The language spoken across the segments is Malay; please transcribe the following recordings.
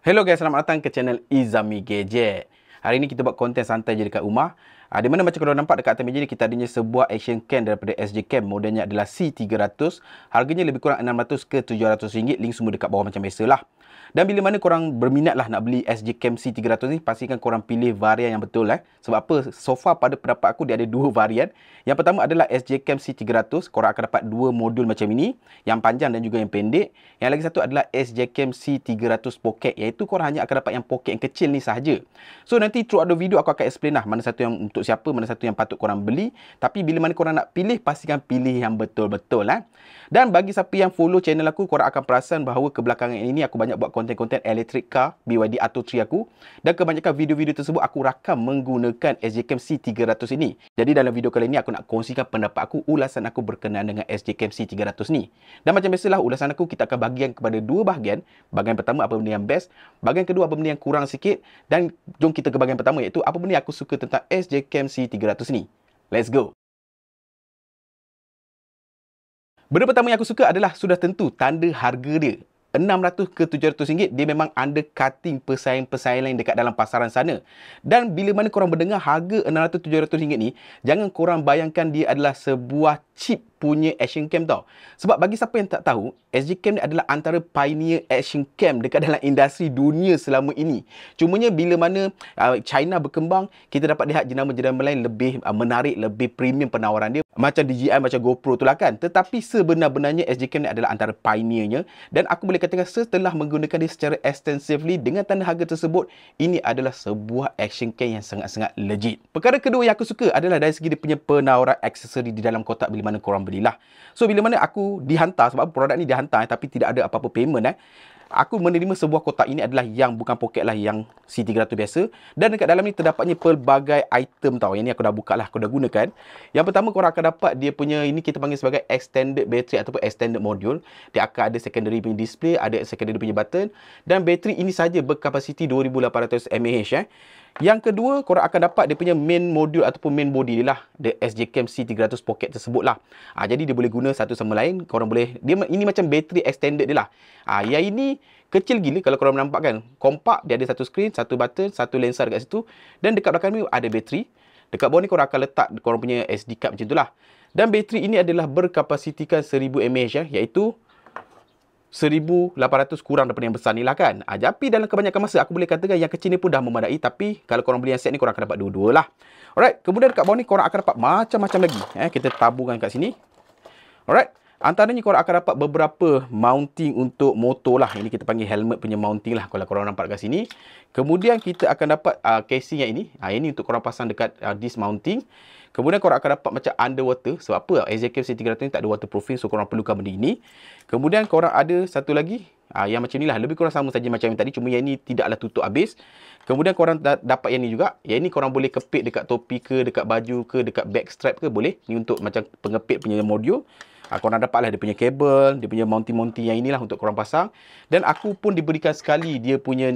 Hello guys, selamat datang ke channel Izami Gadget. Hari ni kita buat konten santai je dekat rumah. Di mana macam korang nampak dekat atas meja ni, kita adanya sebuah action cam daripada SJ Cam. Modelnya adalah C300. Harganya lebih kurang RM600 ke RM700. Link semua dekat bawah macam biasalah. Dan bila mana korang berminat lah nak beli SJ Cam C300 ni, pastikan korang pilih varian yang betul. Sebab apa? So far pada pendapat aku dia ada dua varian. Yang pertama adalah SJ Cam C300. Korang akan dapat dua modul macam ini, yang panjang dan juga yang pendek. Yang lagi satu adalah SJ Cam C300 Pocket, iaitu korang hanya akan dapat yang pocket yang kecil ni sahaja. So nanti throughout the video aku akan explain lah mana satu yang untuk siapa, mana satu yang patut korang beli. Tapi bila mana korang nak pilih, pastikan pilih yang betul-betul. Dan bagi siapa yang follow channel aku, korang akan perasan bahawa kebelakangan ini aku banyak buat konten-konten electric car BYD Atto 3 aku. Dan kebanyakan video-video tersebut aku rakam menggunakan SJ Cam C300 ini. Jadi dalam video kali ini aku nak kongsikan pendapat aku, ulasan aku berkenaan dengan SJ Cam C300 ni. Dan macam biasalah ulasan aku, kita akan bahagian kepada dua bahagian. Bahagian pertama apa benda yang best, bahagian kedua apa benda yang kurang sikit. Dan jom kita ke bahagian pertama, iaitu apa benda yang aku suka tentang SJ Cam C300 ni. Let's go. Benda pertama yang aku suka adalah sudah tentu tanda harga dia. RM600 ke RM700, dia memang undercutting pesaing-pesaing lain dekat dalam pasaran sana. Dan bila mana korang mendengar harga RM600-RM700 ni, jangan korang bayangkan dia adalah sebuah cheap punya action cam tau. Sebab bagi siapa yang tak tahu, SJ Cam ni adalah antara pioneer action cam dekat dalam industri dunia selama ini. Cumanya bila mana China berkembang, kita dapat lihat jenama-jenama lain lebih menarik, lebih premium penawaran dia. Macam DJI, macam GoPro tu lah kan. Tetapi sebenar-benarnya SJ Cam ni adalah antara pioneernya. Dan aku boleh katakan setelah menggunakan dia secara extensively dengan tanda harga tersebut, ini adalah sebuah action cam yang sangat-sangat legit. Perkara kedua yang aku suka adalah dari segi dia punya penawaran aksesori di dalam kotak bila mana korang belilah. So bila mana aku dihantar, sebab produk ni dihantar tapi tidak ada apa-apa payment aku menerima sebuah kotak ini adalah yang bukan poket lah, yang C300 biasa. Dan dekat dalam ni terdapatnya pelbagai item tau. Yang ni aku dah buka lah, aku dah gunakan. Yang pertama korang akan dapat dia punya, ini kita panggil sebagai extended battery ataupun extended module. Dia akan ada secondary punya display, ada secondary punya button. Dan bateri ini saja berkapasiti 2800 mAh. Yang kedua, korang akan dapat dia punya main module ataupun main body dia lah, the SJ Cam C300 Pocket tersebut lah. Jadi dia boleh guna satu sama lain. Korang boleh, ini macam bateri extended dia lah. Yang ini kecil gila kalau korang nampak kan. Kompak, dia ada satu screen, satu button, satu lensa dekat situ. Dan dekat belakang ni ada bateri. Dekat bawah ni korang akan letak korang punya SD card macam tu lah. Dan bateri ini adalah berkapasitikan 1000 mAh, iaitu 1800 kurang daripada yang besar ni lah kan. Tapi dalam kebanyakan masa aku boleh katakan yang kecil ni pun dah memadai. Tapi kalau korang beli yang set ni, korang akan dapat dua-dua lah. Alright, kemudian dekat bawah ni korang akan dapat macam-macam lagi. Kita taburkan kat sini. Alright, antaranya korang akan dapat beberapa mounting untuk motor lah. Ini kita panggil helmet punya mounting lah kalau korang nampak dekat sini. Kemudian kita akan dapat casing yang ini. Ini untuk korang pasang dekat disc mounting. Kemudian korang akan dapat macam underwater. Sebab apa? SJ Cam C300 ni tak ada waterproofing, so korang perlukan benda ini. Kemudian korang ada satu lagi yang macam ni lah. Lebih kurang sama saja macam yang tadi, cuma yang ni tidaklah tutup habis. Kemudian korang dapat yang ni juga. Yang ni korang boleh kepit dekat topi ke, dekat baju ke, dekat back strap ke, boleh. Ni untuk macam pengepit punya modul. Korang dapatlah dia punya kabel, dia punya mounting-mounting yang inilah untuk korang pasang. Dan aku pun diberikan sekali dia punya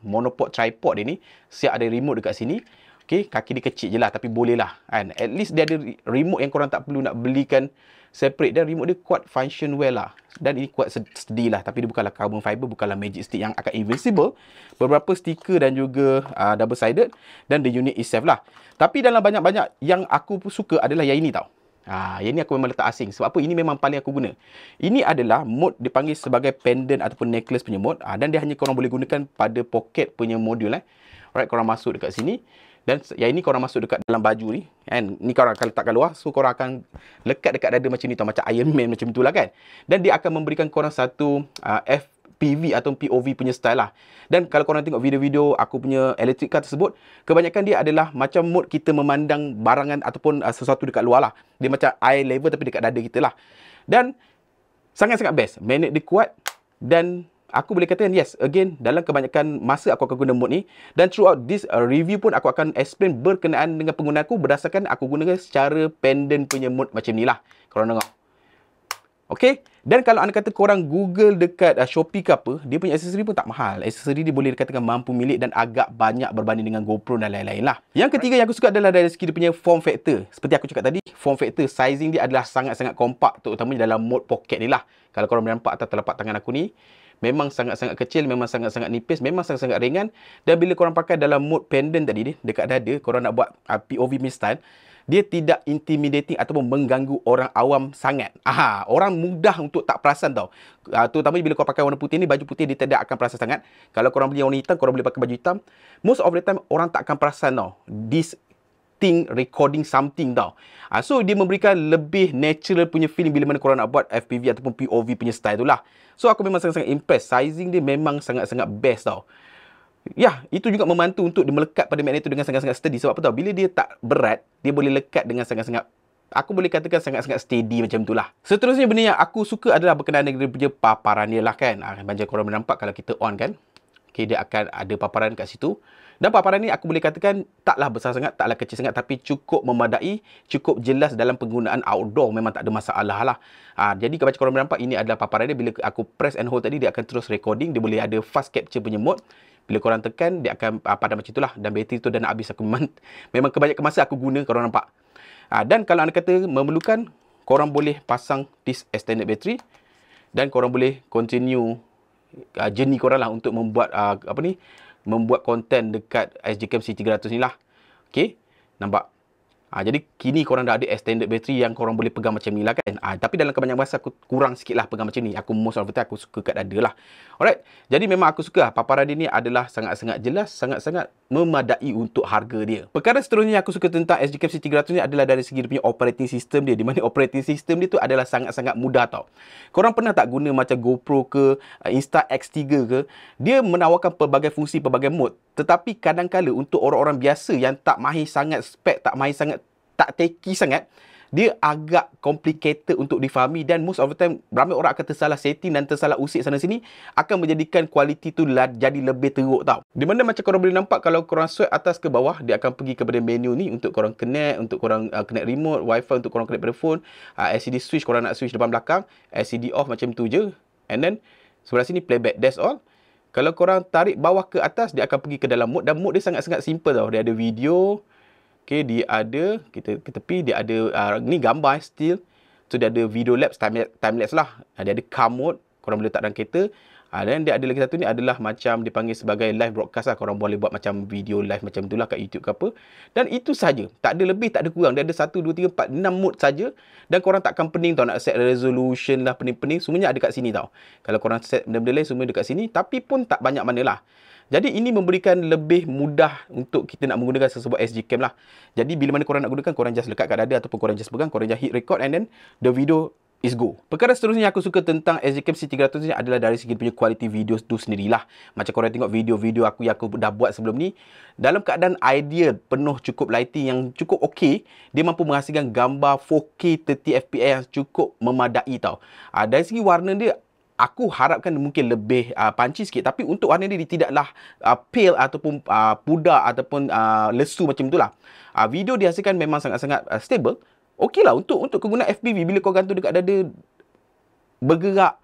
monopod tripod dia ni. Siap ada remote dekat sini. Okay, kaki dia kecil je lah, tapi boleh lah kan. At least dia ada remote yang korang tak perlu nak belikan separate. Dan remote dia kuat, function well lah. Dan ini kuat sedih lah. Tapi dia bukanlah carbon fiber, bukanlah magic stick yang akan invincible. Beberapa stiker dan juga double sided. Dan the unit itself lah. Tapi dalam banyak-banyak yang aku suka adalah yang ini tau. Yang ni aku memang letak asing. Sebab apa? Ini memang paling aku guna. Ini adalah mode dipanggil sebagai pendant ataupun necklace punya mode. Dan dia hanya korang boleh gunakan pada pocket punya modul. Alright, korang masuk dekat sini. Dan yang ini korang masuk dekat dalam baju ni kan. Ni korang akan letakkan luar. So korang akan lekat dekat dada macam ni tau. Macam Iron Man macam itulah kan. Dan dia akan memberikan korang satu FPV atau POV punya style lah. Dan kalau korang tengok video-video aku punya electric car tersebut, kebanyakan dia adalah macam mode kita memandang barangan ataupun sesuatu dekat luar lah. Dia macam eye level tapi dekat dada kita lah. Dan sangat-sangat best. Magnet dia kuat. Dan aku boleh katakan yes, again, dalam kebanyakan masa aku akan guna mode ni. Dan throughout this review pun aku akan explain berkenaan dengan penggunaan aku berdasarkan aku gunakan secara pendant punya mode macam ni lah. Korang tengok. Okay. Dan kalau anda kata korang Google dekat Shopee ke apa, dia punya aksesori pun tak mahal. Aksesori dia boleh dikatakan mampu milik dan agak banyak berbanding dengan GoPro dan lain-lain lah. Yang ketiga yang aku suka adalah dari segi dia punya form factor. Seperti aku cakap tadi, form factor, sizing dia adalah sangat-sangat kompak, terutamanya dalam mode pocket ni lah. Kalau korang nampak atas telapak tangan aku ni, memang sangat-sangat kecil, memang sangat-sangat nipis, memang sangat-sangat ringan. Dan bila korang pakai dalam mode pendant tadi ni, dekat dada, korang nak buat POV punya style, dia tidak intimidating ataupun mengganggu orang awam sangat. Orang mudah untuk tak perasan tau. Terutama bila korang pakai warna putih ni, baju putih dia tidak akan perasan sangat. Kalau korang beli warna hitam, korang boleh pakai baju hitam. Most of the time, orang tak akan perasan tau. This thing recording something tau. So, dia memberikan lebih natural punya feeling bila mana korang nak buat FPV ataupun POV punya style tu lah. So, aku memang sangat-sangat impressed. Sizing dia memang sangat-sangat best tau. Ya, itu juga membantu untuk dia melekat pada magnet tu dengan sangat-sangat steady. Sebab apa tahu? Bila dia tak berat, dia boleh lekat dengan sangat-sangat, aku boleh katakan sangat-sangat steady macam tu lah. Seterusnya benda yang aku suka adalah berkenaan dengan dia punya paparan dia lah kan. Macam korang nampak kalau kita on kan. Okay, dia akan ada paparan kat situ. Dan paparan ni aku boleh katakan taklah besar sangat, taklah kecil sangat, tapi cukup memadai, cukup jelas dalam penggunaan outdoor. Memang tak ada masalah lah. Jadi macam korang nampak, ini adalah paparan dia. Bila aku press and hold tadi, dia akan terus recording. Dia boleh ada fast capture punya mode. Bila korang tekan, dia akan padam macam itulah. Dan bateri tu dah nak habis. Aku memang kebanyakan masa aku guna, korang nampak. Dan kalau anda kata memerlukan, korang boleh pasang this extended battery. Dan korang boleh continue journey korang lah untuk membuat membuat konten dekat SGCam C300 ni lah. Okay, nampak? Jadi kini korang dah ada extended battery yang korang boleh pegang macam ni lah kan. Tapi dalam kebanyakan masa aku kurang sikit lah pegang macam ni. Aku most of the time aku suka kat dada lah. Alright. Jadi memang aku suka paparan dia ni adalah sangat-sangat jelas, sangat-sangat memadai untuk harga dia. Perkara seterusnya yang aku suka tentang SGCam C300 ni adalah dari segi dia punya operating system dia. Di mana operating system dia tu adalah sangat-sangat mudah tau. Korang pernah tak guna macam GoPro ke, Insta-X3 ke? Dia menawarkan pelbagai fungsi, pelbagai mode. Tetapi kadang-kala untuk orang-orang biasa yang tak mahir sangat spek, tak mahir sangat, tak techy sangat, dia agak complicated untuk difahami dan most of the time ramai orang akan tersalah setting dan tersalah usik sana sini, akan menjadikan kualiti tu jadi lebih teruk tau. Di mana macam korang boleh nampak kalau korang swipe atas ke bawah, dia akan pergi kepada menu ni untuk korang connect, untuk korang connect remote, wifi untuk korang connect pada phone, LCD switch korang nak switch depan belakang, LCD off macam tu je, and then sebelah sini playback, that's all. Kalau korang tarik bawah ke atas, dia akan pergi ke dalam mode dan mode dia sangat-sangat simple tau. Dia ada video. Okay, dia ada, kita ke tepi, dia ada, ni gambar still. So, dia ada video lapse, time lapse lah. Dia ada car mode, korang boleh letak dalam kereta. Dan dia ada lagi satu ni adalah macam dipanggil sebagai live broadcast lah. Korang boleh buat macam video live macam tu lah kat YouTube ke apa. Dan itu saja. Tak ada lebih, tak ada kurang. Dia ada 1, 2, 3, 4, 6 mode saja. Dan korang takkan pening tau nak set resolution lah, pening-pening. Semuanya ada kat sini tau. Kalau korang set benda-benda lain, semua dekat sini. Tapi pun tak banyak mana lah. Jadi ini memberikan lebih mudah untuk kita nak menggunakan sesebuah SGCam lah. Jadi bila mana korang nak gunakan, korang just lekat kat dada ataupun korang just pegang, korang just hit record and then the video is go. Perkara seterusnya yang aku suka tentang SGCam C300 ni adalah dari segi punya kualiti video tu sendirilah. Macam korang tengok video-video aku yang aku dah buat sebelum ni, dalam keadaan ideal, penuh cukup lighting yang cukup okey, dia mampu menghasilkan gambar 4K 30fps yang cukup memadai tau. Dari segi warna dia, aku harapkan mungkin lebih punchy sikit. Tapi untuk warna dia tidaklah pale ataupun pudar ataupun lesu macam itulah. Video dihasilkan memang sangat-sangat stable. Okey lah untuk kegunaan FPV. Bila kau gantung dekat dada, bergerak,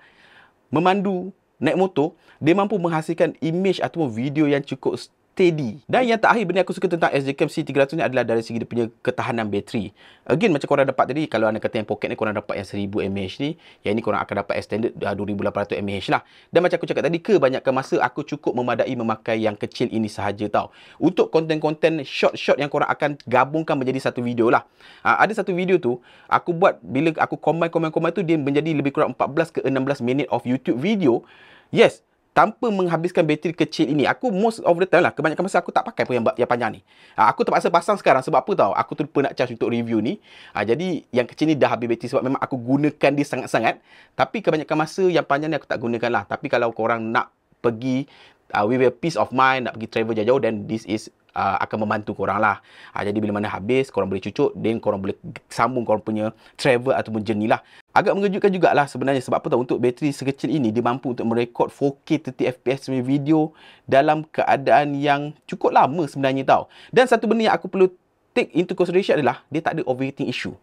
memandu, naik motor, dia mampu menghasilkan image ataupun video yang cukup steady. Dan yang terakhir benda aku suka tentang SGCam C300 ni adalah dari segi dia punya ketahanan bateri. Again, macam korang dapat tadi, kalau anda kata yang pocket ni korang dapat yang 1000 mAh ni, yang ni korang akan dapat extended 2800 mAh lah. Dan macam aku cakap tadi, kebanyakan masa aku cukup memadai memakai yang kecil ini sahaja tau. Untuk konten-konten short-short yang korang akan gabungkan menjadi satu video lah. Ada satu video tu, aku buat bila aku combine tu, dia menjadi lebih kurang 14 ke 16 minit of YouTube video. Yes, tanpa menghabiskan bateri kecil ini. Aku most of the time lah, kebanyakan masa aku tak pakai pun yang panjang ni. Aku terpaksa pasang sekarang sebab apa tahu? Aku terlupa nak charge untuk review ni. Jadi yang kecil ni dah habis bateri sebab memang aku gunakan dia sangat-sangat. Tapi kebanyakan masa yang panjang ni aku tak gunakan lah. Tapi kalau korang nak pergi with a peace of mind, nak pergi travel jauh-jauh, then this is akan membantu korang lah. Jadi bila mana habis, korang boleh cucuk, then korang boleh sambung korang punya travel ataupun journey lah. Agak mengejutkan jugalah sebenarnya sebab apa tahu, untuk bateri sekecil ini dia mampu untuk merekod 4K 30fps punya video dalam keadaan yang cukup lama sebenarnya tau. Dan satu benda yang aku perlu take into consideration adalah dia tak ada overheating issue.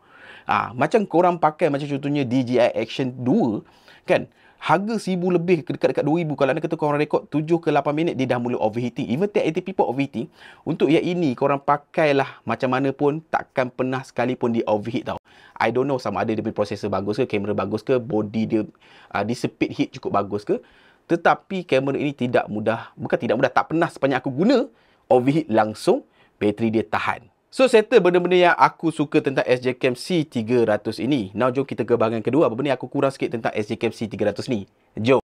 Macam korang pakai macam contohnya DJI Action 2 kan, harga 1000 lebih, dekat-dekat 2000. Kalau anda kata korang rekod 7 ke 8 minit, dia dah mula overheating. Even 1080p pun overheating. Untuk yang ini, korang pakailah macam mana pun, takkan pernah sekalipun dia overheat tau. I don't know sama ada dia punya processor bagus ke, kamera bagus ke, body dia dissipate heat cukup bagus ke. Tetapi kamera ini tidak mudah, bukan tidak mudah, tak pernah sepanjang aku guna overheat langsung, bateri dia tahan. So, settle benda-benda yang aku suka tentang SJ Cam C300 ini. Now, jom kita ke bahagian kedua. Apa benda yang aku kurang sikit tentang SJ Cam C300 ni. Jom.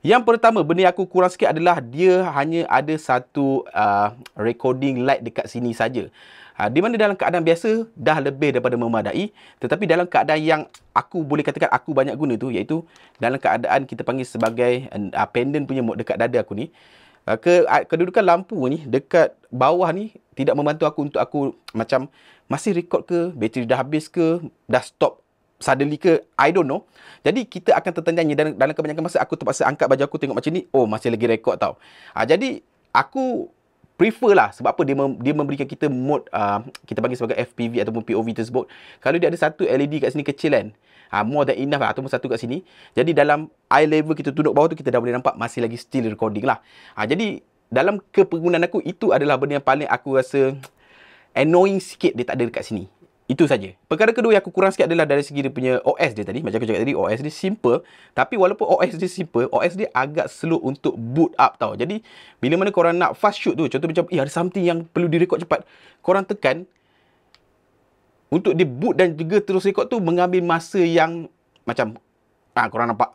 Yang pertama, benda yang aku kurang sikit adalah dia hanya ada satu recording light dekat sini saja. Di mana dalam keadaan biasa dah lebih daripada memadai, tetapi dalam keadaan yang aku boleh katakan aku banyak guna tu, iaitu dalam keadaan kita panggil sebagai pendant punya mode dekat dada aku ni, kedudukan lampu ni dekat bawah ni tidak membantu aku untuk aku macam masih record ke, bateri dah habis ke, dah stop suddenly ke, I don't know. Jadi kita akan tertanya dalam kebanyakan masa aku terpaksa angkat baju aku tengok macam ni, oh masih lagi record tau. Jadi aku prefer lah, sebab apa dia memberikan kita mode kita panggil sebagai FPV ataupun POV tersebut. Kalau dia ada satu LED kat sini kecil kan, more than enough lah, ataupun satu kat sini. Jadi dalam eye level kita tunduk bawah tu, kita dah boleh nampak masih lagi still recording lah. Jadi dalam kepenggunaan aku, itu adalah benda yang paling aku rasa annoying sikit dia tak ada dekat sini. Itu saja. Perkara kedua yang aku kurang sikit adalah dari segi dia punya OS dia tadi. Macam aku cakap tadi, OS dia simple. Tapi walaupun OS dia simple, OS dia agak slow untuk boot up tau. Jadi, bila mana korang nak fast shoot tu, contoh macam, ada something yang perlu direkod cepat, korang tekan, untuk dia boot dan juga terus rekod tu, mengambil masa yang, macam, korang nampak,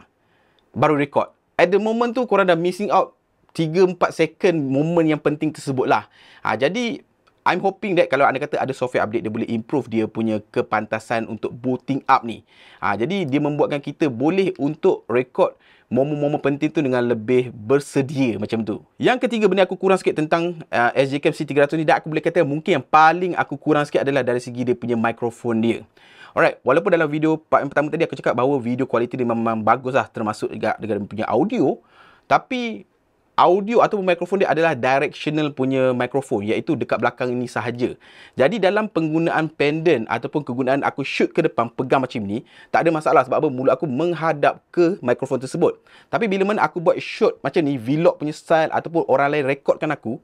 baru rekod. At the moment tu, korang dah missing out 3-4 second moment yang penting tersebut lah. Jadi, I'm hoping that kalau anda kata ada software update, dia boleh improve dia punya kepantasan untuk booting up ni. Jadi dia membuatkan kita boleh untuk record momen-momen penting tu dengan lebih bersedia macam tu. Yang ketiga, benda aku kurang sikit tentang SJ Cam C300 ni, dan aku boleh kata mungkin yang paling aku kurang sikit adalah dari segi dia punya mikrofon dia. Alright, walaupun dalam video part yang pertama tadi aku cakap bahawa video kualiti dia memang bagus lah, termasuk juga dengan punya audio, tapi audio ataupun mikrofon dia adalah directional punya mikrofon, iaitu dekat belakang ini sahaja. Jadi dalam penggunaan pendant ataupun kegunaan aku shoot ke depan pegang macam ni, tak ada masalah sebab apa, mulut aku menghadap ke mikrofon tersebut. Tapi bila mana aku buat shoot macam ni, vlog punya style ataupun orang lain rekodkan aku,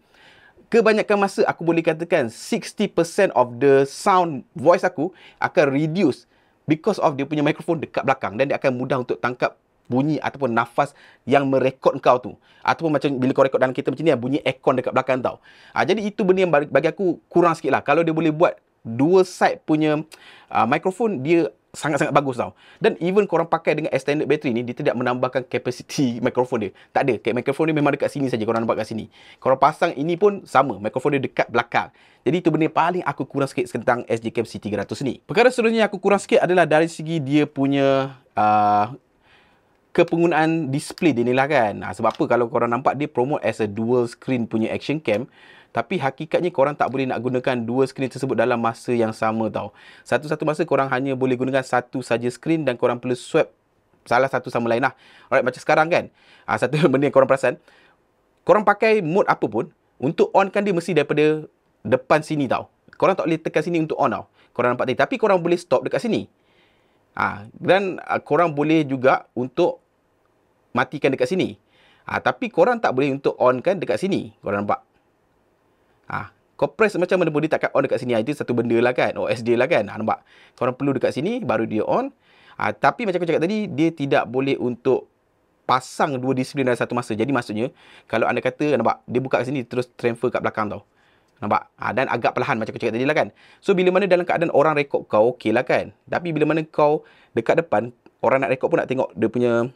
kebanyakan masa aku boleh katakan 60% of the sound voice aku akan reduce because of dia punya mikrofon dekat belakang, dan dia akan mudah untuk tangkap bunyi ataupun nafas yang merekod kau tu. Ataupun macam bila kau rekod dalam kereta macam ni, bunyi aircon dekat belakang tau. Jadi itu benda yang bagi aku kurang sikit lah. Kalau dia boleh buat dua side punya mikrofon, dia sangat-sangat bagus tau. Dan even korang pakai dengan extended battery ni, dia tidak menambahkan kapasiti mikrofon dia. Tak ada. Mikrofon dia memang dekat sini saja, korang nampak kat sini. Korang pasang ini pun sama, mikrofon dia dekat belakang. Jadi itu benda yang paling aku kurang sikit tentang SJ Cam C300 ni. Perkara seterusnya yang aku kurang sikit adalah dari segi dia punya kepenggunaan display dia ni lah kan. Sebab apa, kalau korang nampak dia promote as a dual screen punya action cam, tapi hakikatnya korang tak boleh nak gunakan dua screen tersebut dalam masa yang sama tau. Satu-satu masa korang hanya boleh gunakan satu saja screen, dan korang perlu swap salah satu sama lain lah. Alright, macam sekarang kan, satu benda yang korang perasan, korang pakai mode apa pun, untuk on kan dia mesti daripada depan sini tau. Korang tak boleh tekan sini untuk on tau. Korang nampak tadi, tapi korang boleh stop dekat sini. Dan korang boleh juga untuk matikan dekat sini. Tapi korang tak boleh untuk on kan dekat sini. Korang nampak? Kau press macam mana pun dia takkan on dekat sini. Itu satu benda lah kan. OSD lah kan. Nampak? Korang perlu dekat sini, baru dia on. Tapi macam aku cakap tadi, dia tidak boleh untuk pasang dua disiplin dalam satu masa. Jadi maksudnya, kalau anda kata, nampak? Dia buka kat sini, terus transfer kat belakang tau. Nampak? Dan agak perlahan macam aku cakap tadi lah kan. So, bila mana dalam keadaan orang rekod kau, okey lah kan. Tapi bila mana kau dekat depan, orang nak rekod pun nak tengok dia punya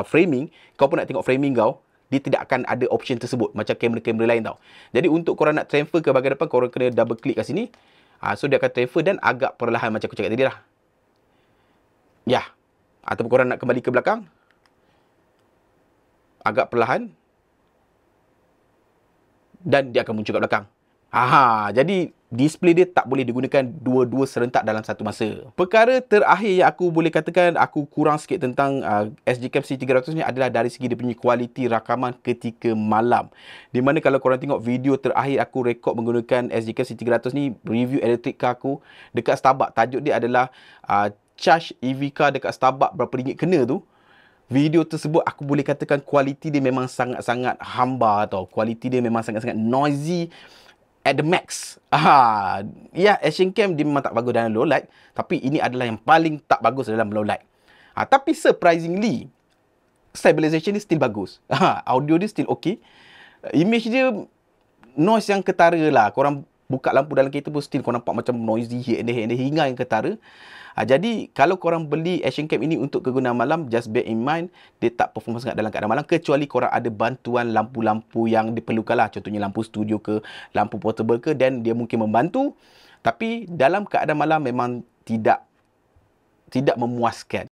framing, kau pun nak tengok framing kau, dia tidak akan ada option tersebut macam kamera-kamera lain tau. Jadi untuk korang nak transfer ke bahagian depan, korang kena double click kat sini. So dia akan transfer dan agak perlahan macam aku cakap tadi lah. Ya. Ataupun korang nak kembali ke belakang, agak perlahan, dan dia akan muncul kat belakang. Jadi display dia tak boleh digunakan dua-dua serentak dalam satu masa. Perkara terakhir yang aku boleh katakan aku kurang sikit tentang SJ Cam C300 ni adalah dari segi dia punya kualiti rakaman ketika malam. Di mana kalau korang tengok video terakhir aku rekod menggunakan SJ Cam C300 ni, review elektrik car aku dekat Starbucks. Tajuk dia adalah charge EV car dekat Starbucks berapa ringgit kena tu. Video tersebut aku boleh katakan kualiti dia memang sangat-sangat hamba tau. Kualiti dia memang sangat-sangat noisy at the max. Ya, action cam dia memang tak bagus dalam low light, tapi ini adalah yang paling tak bagus dalam low light. Tapi surprisingly, stabilization dia still bagus. Audio dia still okay. Image dia, noise yang ketara lah. Korang buka lampu dalam kereta pun still korang nampak macam noisy, hingar yang ketara. Jadi, kalau korang beli action cam ini untuk kegunaan malam, just bear in mind, dia tak perform sangat dalam keadaan malam, kecuali korang ada bantuan lampu-lampu yang diperlukan lah. Contohnya lampu studio ke, lampu portable ke, dan dia mungkin membantu. Tapi, dalam keadaan malam memang tidak memuaskan.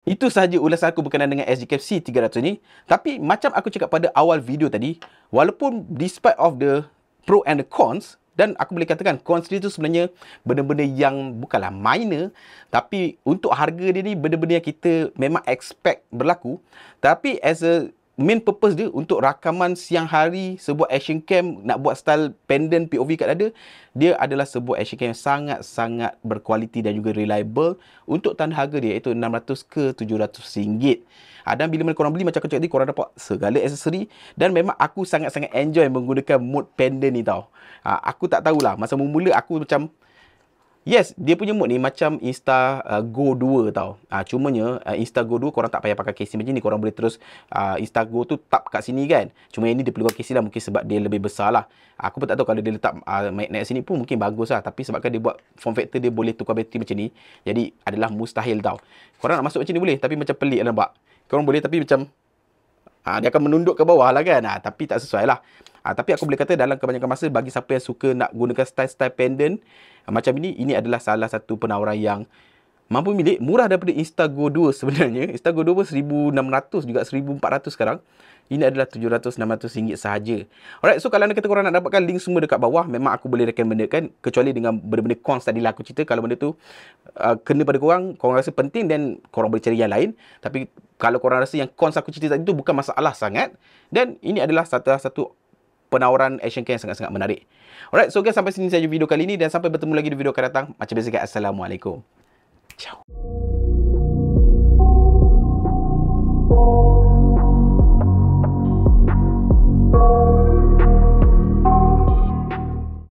Itu sahaja ulasan aku berkenaan dengan SG-Cam C300 ni. Tapi, macam aku cakap pada awal video tadi, walaupun despite of the pro and the cons, dan aku boleh katakan cons dia tu sebenarnya benda-benda yang bukanlah minor, tapi untuk harga dia ni benda-benda yang kita memang expect berlaku. Tapi as a main purpose dia untuk rakaman siang hari, sebuah action cam nak buat style pendant POV kat dada, dia adalah sebuah action cam yang sangat-sangat berkualiti dan juga reliable untuk tahan harga dia, iaitu RM600 ke RM700. Dan bila mana korang beli, macam aku cakap tadi, korang dapat segala aksesori. Dan memang aku sangat-sangat enjoy menggunakan mode pendant ni tau. Aku tak tahulah, masa mula-mula aku macam, yes, dia punya mode ni macam Insta Go 2 tau. Cumanya Insta Go 2 korang tak payah pakai casing macam ni. Korang boleh terus Insta Go tu tap kat sini kan. Cuma yang ni dia perlukan casing lah, mungkin sebab dia lebih besar lah. Aku pun tak tahu kalau dia letak magnet sini pun mungkin bagus lah. Tapi sebabkan dia buat form factor dia boleh tukar bateri macam ni, jadi adalah mustahil tau. Korang nak masuk macam ni boleh, tapi macam pelik lah nampak. Korang boleh tapi macam dia akan menunduk ke bawah lah kan. Tapi tak sesuai lah. Tapi aku boleh kata dalam kebanyakan masa, bagi siapa yang suka nak gunakan style-style pendant macam ini adalah salah satu penawaran yang mampu milik. Murah daripada Instago 2 sebenarnya. Instago 2 pun 1,600 juga, 1,400 sekarang. Ini adalah RM700-900 sahaja. Alright, so kalau anda kata korang nak dapatkan link semua dekat bawah, memang aku boleh recommendkan, kecuali dengan benda-benda cons tadi lah aku cerita. Kalau benda tu kena pada korang rasa penting, dan korang boleh cari yang lain. Tapi kalau korang rasa yang cons aku cerita tadi tu bukan masalah sangat, dan ini adalah satu penawaran action cam yang sangat-sangat menarik. Alright, so guys, sampai sini saja video kali ini, dan sampai bertemu lagi di video akan datang. Macam biasa guys, Assalamualaikum. Ciao.